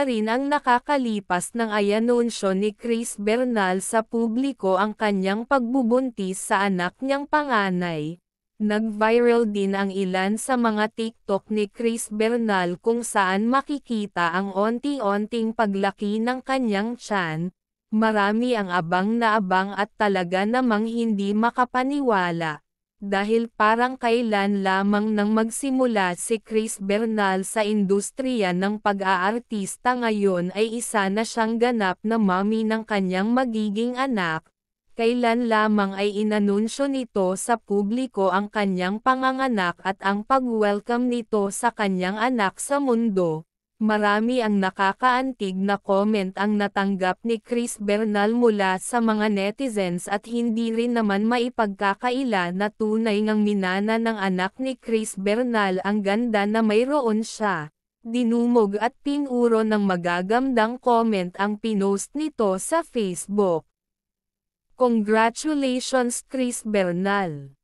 rin ang nakakalipas nang ayanunsyo ni Chris Bernal sa publiko ang kanyang pagbubuntis sa anak niyang panganay. Nag-viral din ang ilan sa mga TikTok ni Chris Bernal kung saan makikita ang onti-onting paglaki ng kanyang tiyan. Marami ang abang na abang at talaga namang hindi makapaniwala. Dahil parang kailan lamang nang magsimula si Chris Bernal sa industriya ng pag-aartista ngayon ay isa na siyang ganap na mommy ng kanyang magiging anak. Kailan lamang ay inanunsyo nito sa publiko ang kanyang panganganak at ang pag-welcome nito sa kanyang anak sa mundo. Marami ang nakakaantig na comment ang natanggap ni Chris Bernal mula sa mga netizens at hindi rin naman maipagkakaila na tunay ngang minana ng anak ni Chris Bernal ang ganda na mayroon siya. Dinumog at pinuro ng magagandang comment ang pinost nito sa Facebook. Congratulations Chris Bernal!